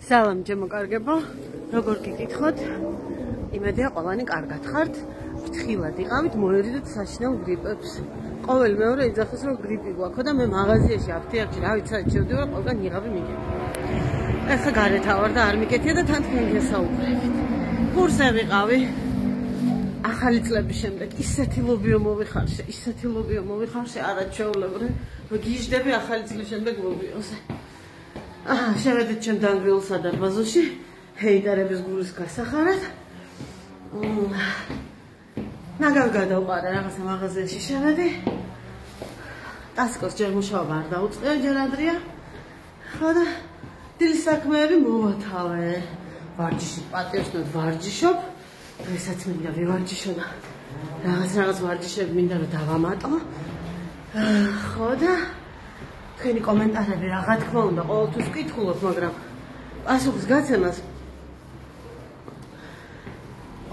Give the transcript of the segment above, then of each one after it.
სალამ ჩემო კარგებო, როგორ გიკითხოთ? იმედია ყველანი კარგად ხართ. ფრთხილად იყავით, მოერიდეთ საშინელ გრიპებს. ყოველ მეორე იძახის რომ გრიპი გვაქვს და მე მაღაზიაში აფთიაქში რა ვიცი შევდივარ, ყველგან იღავი მიგები. ეხლა გარეთა ვარ და არ მიკეთია და თან თქვენ გესაუბრებით. კურსზე ვიყავი. ახალი წლების შემდეგ ისეთი ლობიო მოვიხარშე, არა ჩვეულებრივ, რომ გიჟდები ახალი წლის შემდეგ ლობიოზე. შევედით ჩემ დანგრეულ სადარბაზოში, ჰეიტერების გულის გასახარად. ნაგავი გადავყარა რაღაცა მაღაზიაში შევედი. ტასკოს ჯერ მუშაობა არ დაუწყია, ჯერ ადრია. ხო და დილის საქმეები მოვათავე. ვარჯიში პატიოსნად ვარჯიშობ. დღესაც მინდა ვივარჯიშო და რაღაც ვარჯიშები მინდა რომ დავამატო. ხო და თქვენი კომენტარები რა თქმა უნდა ყოველთვის ვკითხულობ, მაგრამ პასუხის გაცემას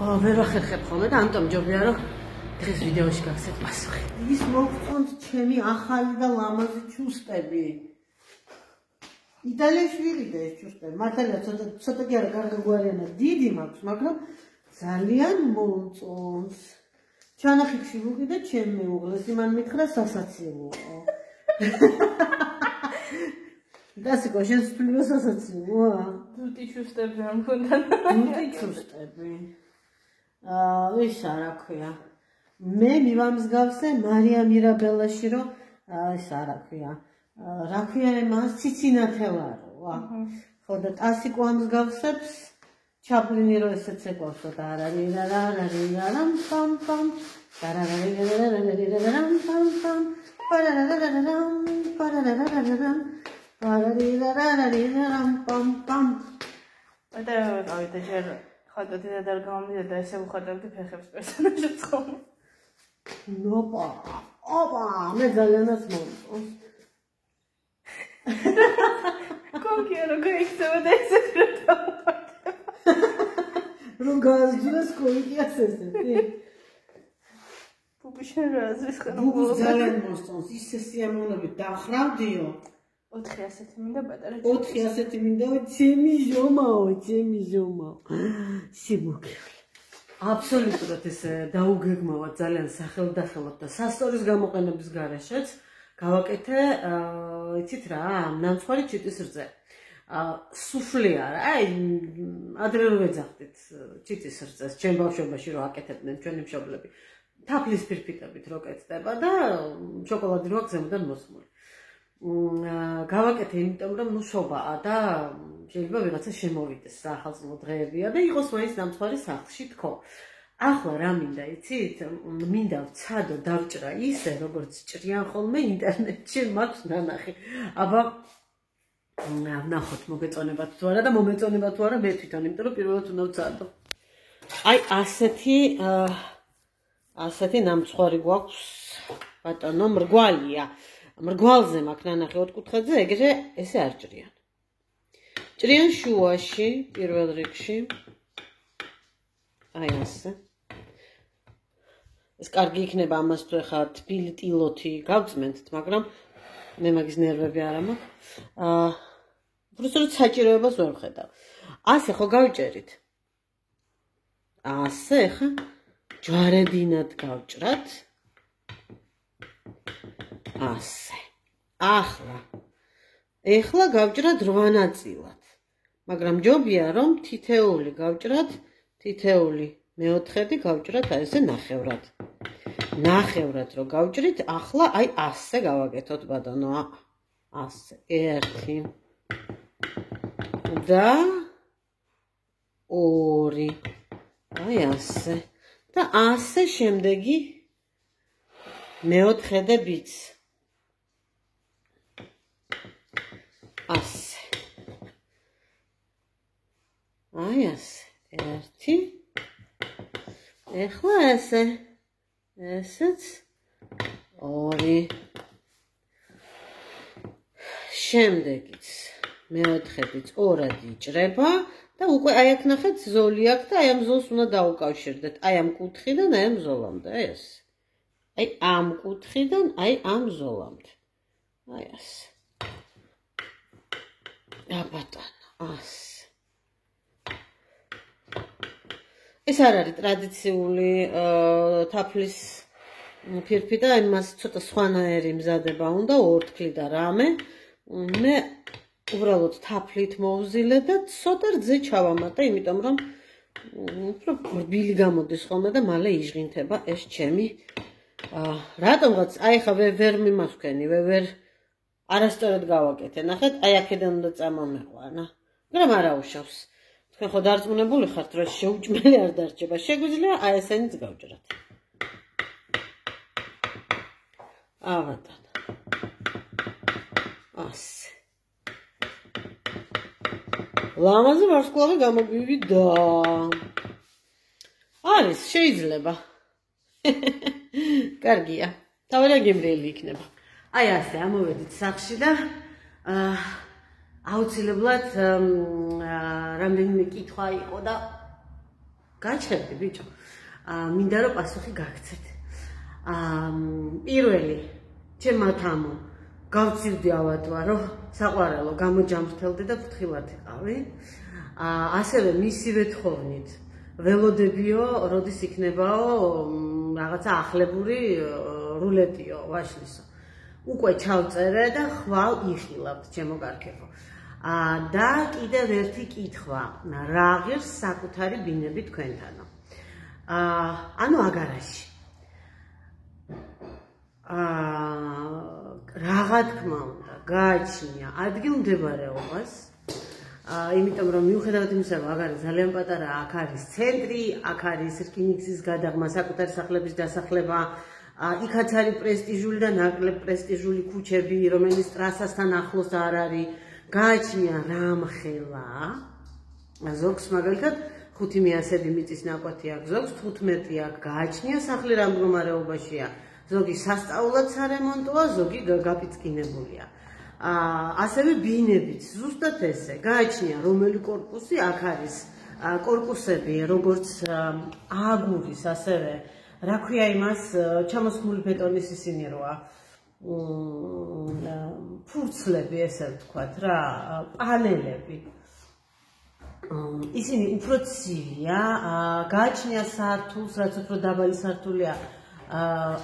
ვერ ვახერხებ ხოლმე და ამიტომ ჯობია რომ დღეს ვიდეოში გაგცეთ პასუხი. ის მოგწონთ ჩემი ახალი და ლამაზი ჩუსტები. იტალიაში ვიყიდე ეს ჩუსტები. მართალია ცოტა კი არა კარგი გვარიანა, დიდი მაქვს, მაგრამ ძალიან მომწონს. ჩანახიში ვუყიდე ჩემ მეუღლეს, იმან მითხრა სასაცილოა. დასიკო შენ სპილო სასაცილოა? დუტი ჩუსტები არ მქონდა. დუტი ჩუსტები. ისა რა ქვია. მე მივამსგავსე მარია მირაბელაში რომ ისა რა ქვია. რა ქვია მას ციცინათელარო. ხო და ტასიკო ამსგავსებს ჩაპლინი რო ესეც ეკვავსო და არარარარარარამ პამ პამ არარარარარარარამ პამ პამ პარარარარარამ პარარარარარამ პარარარარარარამ პამ პამ. და გავიდა ჯერ ხატოთი და არ გამომიდოდა ესე ვხატებდი ფეხებს პერსონაჟებს ხოლმე. ოპა, მე ძალიანაც მომწონს. კონკი რო გაიქცევა და ესე ხდება. რომ გააზრდოს კონკიას ესეთი. ბუბიშენ რა აზრის ხანა ბოლოს ძალიან მოსწონს. ისე სიამოვნებით დახრავდიო. 4 ასეთი მინდა პატარა. 4 ასეთი მინდა, ჩემი ჟომაო. სიმოქრე. აბსოლუტურად ეს დაუგეგმავად ძალიან სახელდახელად და სასტორის გამოყენების გარეშეც გავაკეთე, იცით რა, ნამცხვარი ჩიტის რძე. სუფლი არა, აი ადრე რო ვეძახდით ჩიტის რძეს, ჩემ ბავშვობაში რო აკეთებდნენ ჩვენი მშობლები. თაფლის ფირფიტებით რო კეთდება და შოკოლადი რო აქვს ზემოდან მოსმული. გავაკეთე იმიტომ რომ მუშობაა და შეიძლება ვიღაცა შემოვიდეს ახალწლო დღეებია და იყოს მაინც ნამცხვარი სახლში თქო. ახლა რა მინდა იცით? მინდა ვცადო დავჭრა ისე როგორც ჭრიან ხოლმე ინტერნეტში მაქვს ნანახი. აბა ვნახოთ მოგეწონებათ თუ არა და მომეწონება თუ არა მე თვითონ, იმიტომ რომ პირველად უნდა ვცადო. აი ასეთი ნამცხვარი გვაქვს ბატონო, მრგვალია. მრგვალზე მაქვს ნანახი ოთხკუთხედზე, ეგრე ესე არ ჭრიან. ჭრიან შუაში, პირველ რიგში. აი ასე. ეს კარგი იქნება ამას თუ ეხა თბილი ტილოთი გავწმენთ, მაგრამ მე მაგის ნერვები არ მაქვს. უბრალოდ საჭიროებას ვერ ვხედავ. ასე ხო გავიჭერით. ასე ხა ჯვარედინად გავჭრათ. ასე. ახლა გავჭრათ 8 ნაწილად. მაგრამ ჯობია რომ თითეული გავჭრათ, თითეული მეოთხედი გავჭრათ აი ესე ნახევრად. ნახევრად რო გავჭრით, ახლა აი ასე გავაკეთოთ ბატონო. ასე. 1 და 2. აი ასე. და ასე შემდეგი მეოთხედებიც. ასე. აი ასე. 1. ეხლა ესე. ესეც 2. შემდეგიც მეოთხედიც 2-ად იჭრება და უკვე აი აქ ნახეთ ზოლი აქვს და აი ამ ზოლს უნდა დაუკავშირდეთ. აი ამ კუთხიდან აი ამ ზოლამდე. აი ესე. აი ამ კუთხიდან აი ამ ზოლამდე. აი ასე. ბატონო, ასე. ეს არ არის ტრადიციული თაფლის ფირფი და იმას ცოტა სხვანაირი მზადება უნდა, ორთქლი და რამე. მე უბრალოდ თაფლით მოვზილე და ცოტა რძე ჩავამატე, იმიტომ რომ უფრო რბილი გამოდის ხოლმე და მალე იჟღინთება ეს ჩემი რატომღაც აი ხა ვერ მიმასვქენი, ვერ არასწორად გავაკეთე. ნახეთ, აი აქედან უნდა წამომეყვანა. მაგრამ არა უშავს. თქვენ ხო დარწმუნებული ხართ, რომ შეუჭმელი არ დარჩება. შეგვიძლია აი ესენიც გავჭრათ. ავატან. ასე. ლამაზი ვარსკვლავი გამოგვივიდა. არის, შეიძლება. კარგია. თავი გემრიელი იქნება. აი ასე, ამოვედით სახლში და აუცილებლად რამდენიმე კითხვა იყო და გაჩერდი ბიჭო. მინდა რომ პასუხი გაგცეთ. პირველი, ჩემ მათამო, გავცივდი ავატვა, რომ საყვარელო გამოჯამრთელდი და ფრთხილად იყავი. ასევე მისივე თხოვნით ველოდებიო, როდის იქნებაო რაღაცა ახლებური რულეტიო, ვაშლისო. უკვე ჩავწერე და ხვალ იხილავთ, ჩემო კარგებო. და კიდევ ერთი კითხვა, რა ღირს საკუთარი ბინები თქვენთანო? ანუ აგარაში. რაღა თქმა უნდა, გააჩნია ადგილმდებარეობას, იმიტომ რომ მიუხედავად იმისა, რომ აგარი ძალიან პატარაა, აქ არის ცენტრი, აქ არის რკინიგზის გადაღმა, საკუთარი სახლების დასახლება, იქაც არის პრესტიჟული და ნაკლებ პრესტიჟული ქუჩები, რომელიც ტრასასთან ახლოს არ არის. გააჩნია რამხელა, ზოგს მაგალითად 5 მეასები მიწის ნაკვეთი აქვს, ზოგს 15 აქვს, გააჩნია სახლი რა მდგომარეობაშია, ზოგი სასწაულად სარემონტოა, ზოგი გაპიწყინებულია. ასევე ბინებიც, ზუსტად ესე, გააჩნია რომელი კორპუსი, აქ არის კორპუსები, როგორც აგურის, ასევე რა ქვია იმას, ჩამოსხმული ბეტონის ისინი როა. ფურცლები, ესე ვთქვათ რა, პანელები. ისინი უფრო ცივია, გააჩნია სართულს, რაც უფრო დაბალი სართულია.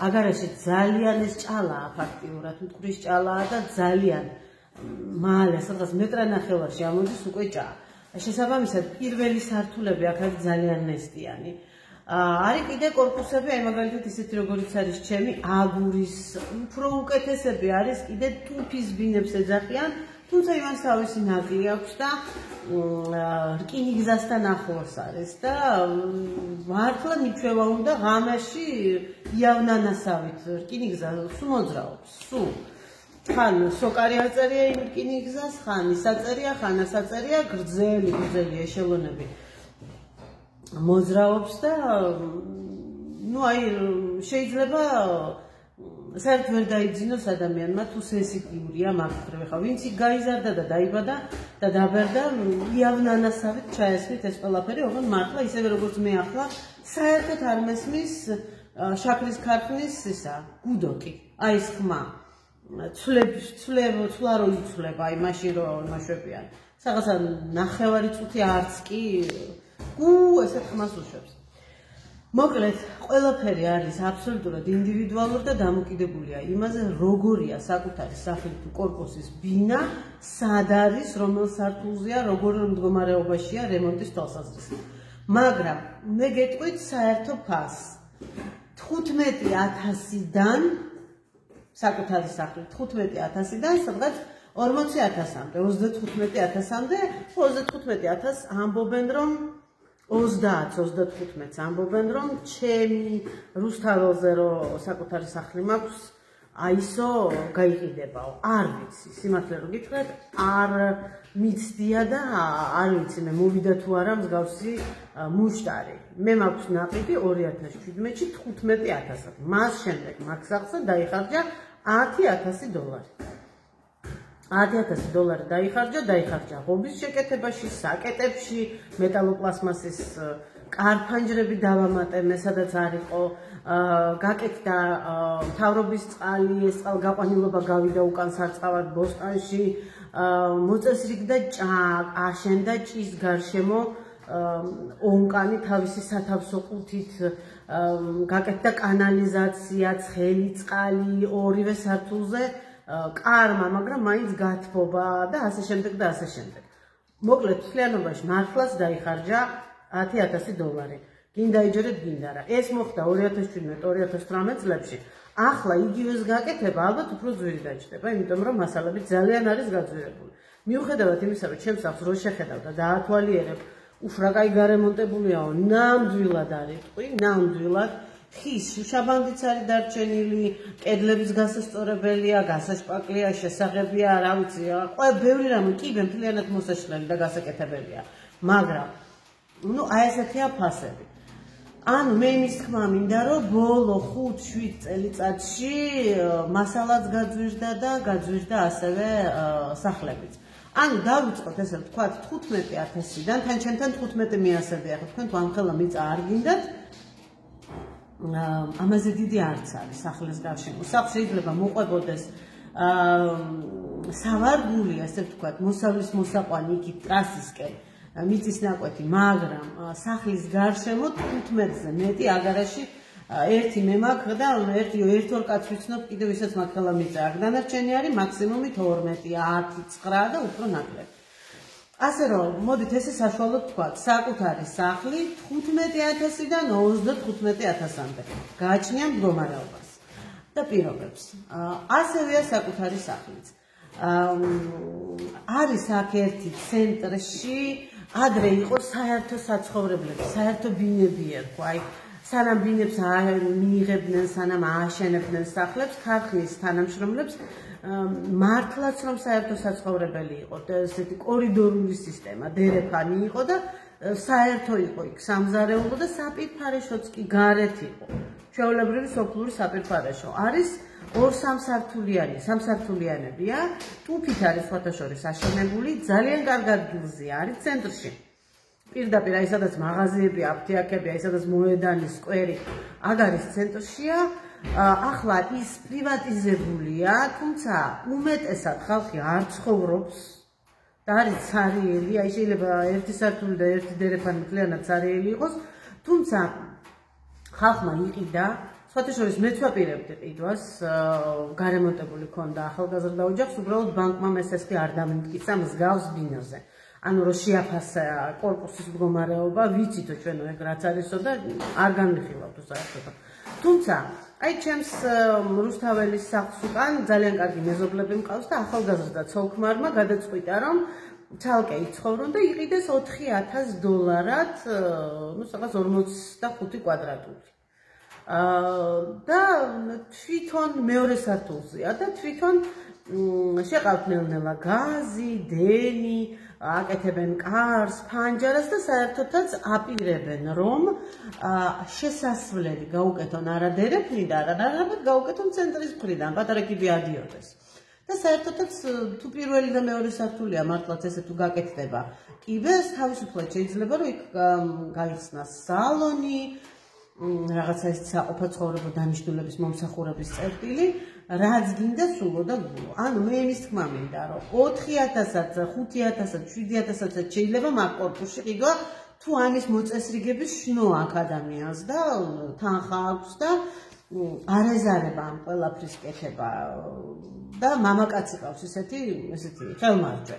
აგარაში ძალიან ეს ჭალაა ფაქტიურად, მტკვრის ჭალაა და ძალიან მალე, სადღაც მეტრანახევარში ამოდის უკვე ჭა. შესაბამისად, პირველი სართულები აქ არის ძალიან ნესტიანი. არის კიდე კორპუსები, აი მაგალითად ისეთი როგორიც არის ჩემი, აგურის, უფრო უკეთესები არის კიდე ტუფის ბინებს ეძახიან, თუმცა იმას თავისი ნაკლი აქვს და რკინიგზასთან ახლოს არის და მართლა მიჩვევა უნდა ღამეში იავნანასავით რკინიგზა სულ მოძრაობს, სულ. ხან სოკარი აწერია იმ რკინიგზას, ხან ის აწერია, ხან ას აწერია, გრძელი ეშელონები. მოძრაობს და ნუ აი შეიძლება საერთოდ ვერ დაიძინოს ადამიანმა თუ სენსიტიურია მაგდრე ხა ვინც გაიზარდა და დაიბადა და დაბერდა იავნანასავით ჩაესმით ეს ყველაფერი ოღონდ მართლა ისევე როგორც მე ახლა საერთოდ არ მესმის შაქრის ქარხნის ისა გუდოკი აი ეს ხმა ცვლარო იცვლება აი მაშინ რომ იმაშვებიან რაღაცა ნახევარი წუთი არც კი ესეთ ხმას უშვებს. მოკლედ, ყველაფერი არის აბსოლუტურად ინდივიდუალური და დამოკიდებულია იმაზე, როგორია საკუთარი სახლის კორპუსის ბინა, სად არის, რომელ სართულზეა, როგორ მდგომარეობაშია რემონტის თვალსაზრისით. მაგრამ მე გეტყვით საერთო ფასს. 15,000-დან საკუთარი სახლი 15,000-დან სადღაც 40,000-მდე, 35,000-მდე, 35,000 ამბობენ რომ 30-35-ს ამბობენ რომ ჩემი რუსთაველზე რომ საკუთარი სახლი მაქვს აისო გაიყიდებაო. არ ვიცი, სიმართლე რომ გითხრათ, არ მიცდია და არ ვიცი მე მოვიდა თუ არა მსგავსი მუშტარი. მე მაქვს ნაყიდი 2017-ში 15,000-ად. მას შემდეგ მაგ სახლზე დაიხარჯა $10,000. $10,000 დაიხარჯა ღობის შეკეთებაში, საკეტებში, მეტალოპლასმასის კარფანჯრები დავამატე, მე სადაც არ იყო, გაკეთდა მთავრობის წყალი, ეს წყალგაყვანილობა გავიდა უკან სარწყავად ბოსტანში, მოწესრიგდა ჭა, აშენდა ჭის გარშემო ონკანი თავისი სათავსო ყუთით გაკეთდა კანალიზაცია, ცხელი წყალი ორივე სართულზე კარმა, მაგრამ მაინც გათბობა და ასე შემდეგ და ასე შემდეგ. მოკლედ მთლიანობაში მართლაც დაიხარჯა $10,000. გინდა იჯერეთ, გინდა რა. ეს მოხდა 2017-2018 წლებში. ახლა იგივეს გაკეთება ალბათ უფრო ძვირი დაჭდება, იმიტომ რომ მასალები ძალიან არის გაძვირებული. მიუხედავად იმისა, რომ ჩემს ახს რო შეხედავ და დაათვალიერებ, უშრა კაი გარემონტებულია, ნამდვილად არის ტყვი, ნამდვილად ხის შუშაბანდიც არის დარჩენილი, კედლების გასასწორებელია, გასაშპაკლია, შესაღებია, რა ვიცი, ბევრი რამე კიბე მთლიანად მოსაშლელი და გასაკეთებელია. მაგრამ ნუ აი ესეთია ფასები. ანუ მე იმის თქმა მინდა, რომ ბოლო 5-7 წელიწადში მასალაც გაძვირდა და გაძვირდა ასევე სახლებიც. ანუ დავიწყოთ ესე ვთქვათ 15,000-დან, თან ჩემთან 15 მიასებია, ხო თქვენ თუ ამ ხელა მიწა არ გინდათ, ამაზე დიდი არც არის სახლის გარშემო. სახლ შეიძლება მოყვებოდეს სავარგული, ასე ვთქვათ, მოსავლის მოსაყვანი იქით ტრასისკენ, მიწის ნაკვეთი, მაგრამ სახლის გარშემო 15-ზე მეტი აგარაში ერთი მე მაქვს და ერთ-ორ კაცს ვიცნობ კიდევ ვისაც მაგ ხელა მიწა აქვს. დანარჩენი არის მაქსიმუმით 12, 10, 9 და უფრო ნაკლები. ასე რომ, მოდით ესე საშუალოდ ვთქვათ, საკუთარი სახლი 15,000-დან 35,000-მდე გააჩნია მდგომარეობას და პირობებს. ასევეა საკუთარი სახლიც. არის აქ ერთი ცენტრში, ადრე იყო საერთო საცხოვრებლები, საერთო ბინები ერქვა, აი სანამ ბინებს მიიღებდნენ, სანამ ააშენებდნენ სახლებს, ქარხნის თანამშრომლებს მართლაც რომ საერთო საცხოვრებელი იყო და ესეთი კორიდორული სისტემა, დერეფანი იყო და საერთო იყო იქ სამზარეულო და საპირფარეშოც კი გარეთ იყო. ჩვეულებრივი სოფლური საპირფარეშო. არის 2-3 სამსართულიანებია, ტუფით არის სხვათა შორის აშენებული, ძალიან კარგ ადგილზე არის ცენტრში. პირდაპირ აი სადაც მაღაზიები, აფთიაქები, აი სადაც მოედანი, სკვერი, აქ არის ცენტრშია. ახლა ის პრივატიზებულია, თუმცა უმეტესად ხალხი არ ცხოვრობს და არის ცარიელი, აი შეიძლება ერთი სართული და ერთი დერეფანი მთლიანად ცარიელი იყოს, თუმცა ხალხმა იყიდა, სხვათა შორის მეც ვაპირებდი ყიდვას, გარემონტებული ქონდა ახალგაზრდა ოჯახს, უბრალოდ ბანკმა მესესხი არ დამიმტკიცა მსგავს ბინაზე. ანუ რომ შეაფასა კორპუსის მდგომარეობა, ვიცითო ჩვენო ეგ რაც არისო და არ განვიხილავთ საერთოდ. თუმცა, აი ჩემს რუსთაველის სახლს უკან ძალიან კარგი მეზობლები მყავს და ახალგაზრდა ცოლ-ქმარმა გადაწყვიტა, რომ ცალკე იცხოვრონ და იყიდეს $4,000-ად, ну, რაღაც 45 კვადრატული. და თვითონ მეორე სართულზეა და თვითონ შეყავთ ნელ-ნელა გაზი, დენი, აკეთებენ კარს, ფანჯარას და საერთოდაც აპირებენ, რომ შესასვლელი გაუკეთონ არა დერეფნიდან, არამედ გაუკეთონ ცენტრის მხრიდან, პატარა კიბე ადიოდეს. და საერთოდაც თუ პირველი და მეორე სართულია მართლაც ესე თუ გაკეთდება კიბეს, თავისუფლად შეიძლება რომ იქ გაიხსნას სალონი, რაღაცა ეს საყოფაცხოვრებო დანიშნულების მომსახურების წერტილი, რაც გინდა სულო და გულო. ანუ მე იმის თქმა მინდა, რომ 4,000-ად, 5,000-ად, 7,000-ად შეიძლება მაგ კორპუსში ყიდვა, თუ ამის მოწესრიგების შნო აქ ადამიანს და თანხა აქვს და არეზარება ამ ყველაფრის კეთება და მამაკაცი ყავს ესეთი ხელმარჯვე.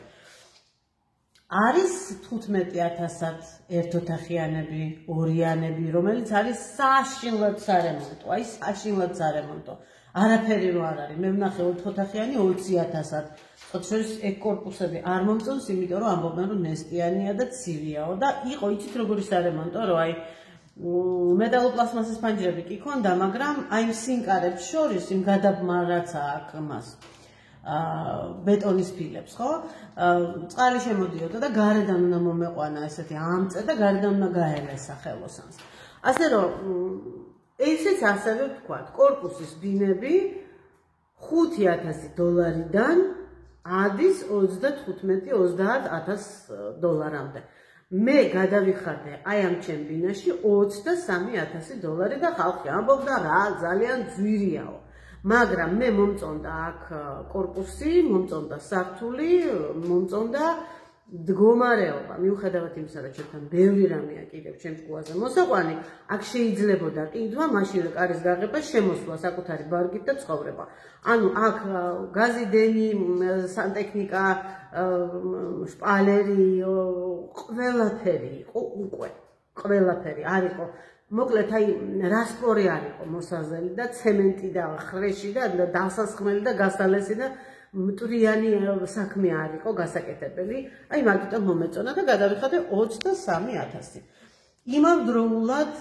არის 15,000-ად ერთოთახიანები, ორიანები, რომელიც არის საშინლად სარემონტო, აი საშინლად სარემონტო. არაფერი რო არ არის. მე ვნახე 4-ოთახიანი 20,000-ად. ხოთშორის ეგ კორპუსები არ მომწონს, იმიტომ რომ ამბობენ რომ ნესტიანია და ცივიაო და იყო იცით როგორი სარემონტო, რომ აი მეტალოპლასმასის ფანჯრები კი ქონდა, მაგრამ აი იმ სინკარებს შორის იმ გადაბმარ რაც აქვს მას ბეტონის ფილებს, ხო? წყალი შემოდიოდა და გარედან უნდა მომეყვანა ესეთი ამწე და გარედან უნდა გაელესა ხელოსანს. ასე რომ ესეც ასევე ვთქვათ, კორპუსის ბინები $5,000-დან ადის $25,000-30,000-მდე. მე გადავიხარდე აი ამ ჩემ ბინაში $23,000 და ხალხი ამბობდა რა ძალიან ძვირიაო. მაგრამ მე მომწონდა აქ კორპუსი, მომწონდა სართული, მომწონდა მდგომარეობა მიუხედავად იმისა, რომ ჩვენთან ბევრი რამეა კიდევ ჩემს გულაზე მოსაყვანი, აქ შეიძლებოდა ყიდვა, მაშინ კარის გაღება, შემოსვლა საკუთარი ბარგით და ცხოვრება. ანუ აქ გაზიდენი, სანტექნიკა, შპალერი, ყველაფერი იყო უკვე. ყველაფერი არ იყო. მოკლედ აი რასპორი არ იყო მოსაზელი და ცემენტი და ხრეში და დასასხმელი და გასალესი და მტვრიანი საქმე არ იყო გასაკეთებელი. აი მაგიტომ მომეწონა და გადავიხადე 23,000. იმავდროულად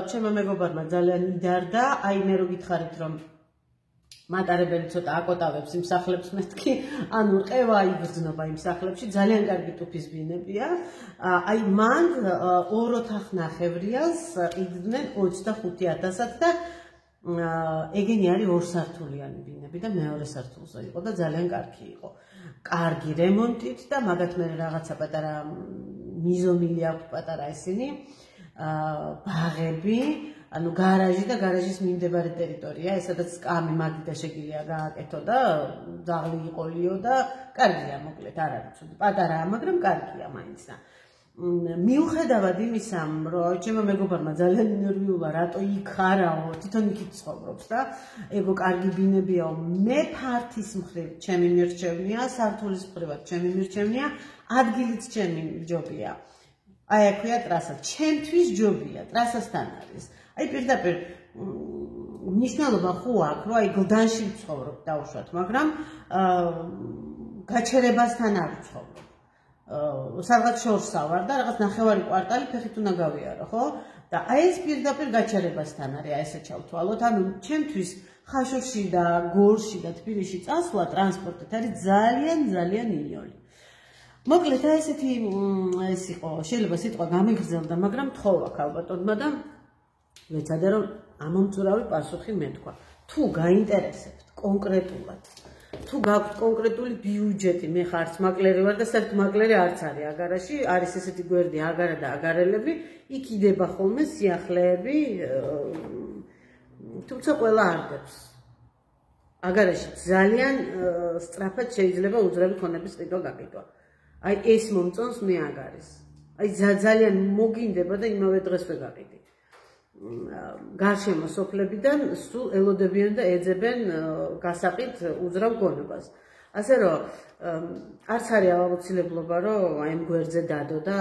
ჩემო მეგობარმა ძალიან იდარდა, აი მე რო გითხარით რომ მატარებელი ცოტა აკოტავებს იმ სახლებს მეთქი, ანუ ყევა იგრძნობა იმ სახლებში, ძალიან კარგი ტუფის ბინებია. აი მან 2 ოთახნახევრიას ყიდნენ 25,000-ად და ეგენი არის 2 სართულიანი ბინები და მეორე სართულზე იყო და ძალიან კარგი იყო. კარგი რემონტით და მაგათ მე რაღაცა პატარა მიზომილი აქვს პატარა ისინი, ბაღები, ანუ გარაჟი და გარაჟის მიმდებარე ტერიტორია, სადაც კამი მაგიდა შეგიძლია გააკეთო და ძაღლი იყოლიო და კარგია, მოკლედ არ არის ცუდი, პატარაა, მაგრამ კარგია მაინც და მიუხედავად იმისა, რომ ჩემო მეგობარმა ძალიან ნერვიულა, რატო იქ არაო, თვითონ იქით ცხოვრობს და ეგო კარგი ბინებიაო, მე ფართის მხრივ ჩემი მირჩევნია, სართულის მხრივად ჩემი მირჩევნია, ადგილიც ჩემი ჯობია. აი აქვეა ტრასა, ჩემთვის ჯობია, ტრასასთან არის. აი პირდაპირ მნიშვნელობა ხო აქვს, რომ აი გლდანში ვცხოვრობ დაუშვათ, მაგრამ გაჩერებასთან არ ვცხოვრობ. სადღაც შორსა ვარ და რაღაც ნახევარი კვარტალი ფეხით უნდა გავიარო, ხო? და აი ეს პირდაპირ გაჩერებასთან არის, აი ესე ჩავთვალოთ. ანუ ჩემთვის ხაშურში და გორში და თბილისში წასვლა ტრანსპორტით არის ძალიან ილიოლი. მოკლედ აი ესეთი ეს იყო, შეიძლება სიტყვა გამიგრძელდა, მაგრამ თხოვა ქალბატონმა და ვეცადე რომ ამომწურავი პასუხი მეთქვა. თუ გაინტერესებთ კონკრეტულად, თუ გაქვთ კონკრეტული ბიუჯეტი, მე ხარც მაკლერი ვარ და საერთოდ მაკლერი არც არის აგარაში, არის ესეთი გვერდი აგარა და აგარელები, იქ იდება ხოლმე სიახლეები, თუმცა ყველა არ დებს. აგარაში ძალიან სწრაფად შეიძლება უძრავი ქონების ყიდვა გაკიდვა. აი ეს მომწონს მე აგარის. აი ძალიან მოგინდება და იმავე დღესვე გაკიდი. გარშემო სოფლებიდან სულ ელოდებიან და ეძებენ გასაყიდ უძრავ გონებას. ასე რომ არც არის აუცილებლობა რომ აი ამ გვერდზე დადო და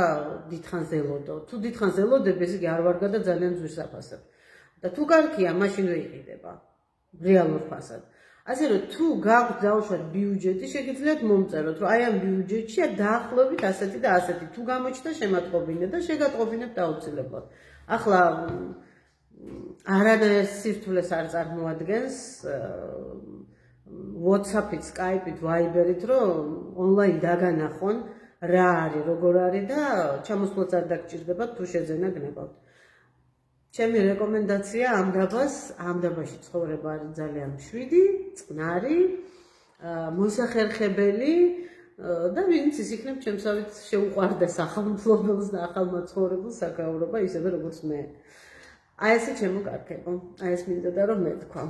დიდხანს ელოდო. თუ დიდხანს ელოდებ, ეს იგი არ ვარგა და ძალიან ძვირს აფასებ. და თუ კარგია, მაშინ ვეიყიდება რეალურ ფასად. ასე რომ თუ გაქვთ დაუშვათ ბიუჯეტი, შეგიძლიათ მომწეროთ, რომ აი ამ ბიუჯეტშია დაახლოებით ასეთი და ასეთი. თუ გამოჩნდა შემატყობინე და შეგატყობინებთ აუცილებლად. ახლა არანაირ სირთულეს არ წარმოადგენს WhatsApp-ით, Skype-ით, Viber-ით, რომ ონლაინ დაგანახონ რა არის, როგორ არის და ჩამოსვლაც არ დაგჭირდებათ, თუ შეძენა გნებავთ. ჩემი რეკომენდაცია ამ დაბაში ცხოვრება არის ძალიან მშვიდი, წყნარი, მოსახერხებელი და ვინც ის იქნებ ჩემსავით შეუყვარდეს ახალმფლობელს და ახალმა ცხოვრებელს საკაურობა ისევე როგორც მე. აი ესე ჩემოკარგებო, აი ეს მინდოდა რომ მეთქვა.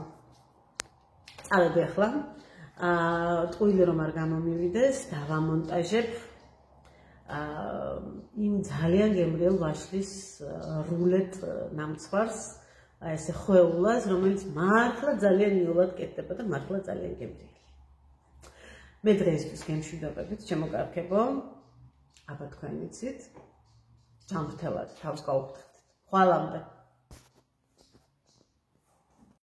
წავედი ახლა. ტყუილი რომ არ გამომივიდეს, დავამონტაჟებ იმ ძალიან გემრიელ ვაშლის რულეტ ნამცხვარს, აი ესე ხვეულას, რომელიც მართლა ძალიან იოლად კეთდება და მართლა ძალიან გემრიელი. მე დღეისთვის გემშვიდობებით, ჩემოკარგებო. აბა თქვენ იცით, ჯანმრთელად თავს გაუფრთხილდით. ხვალამდე.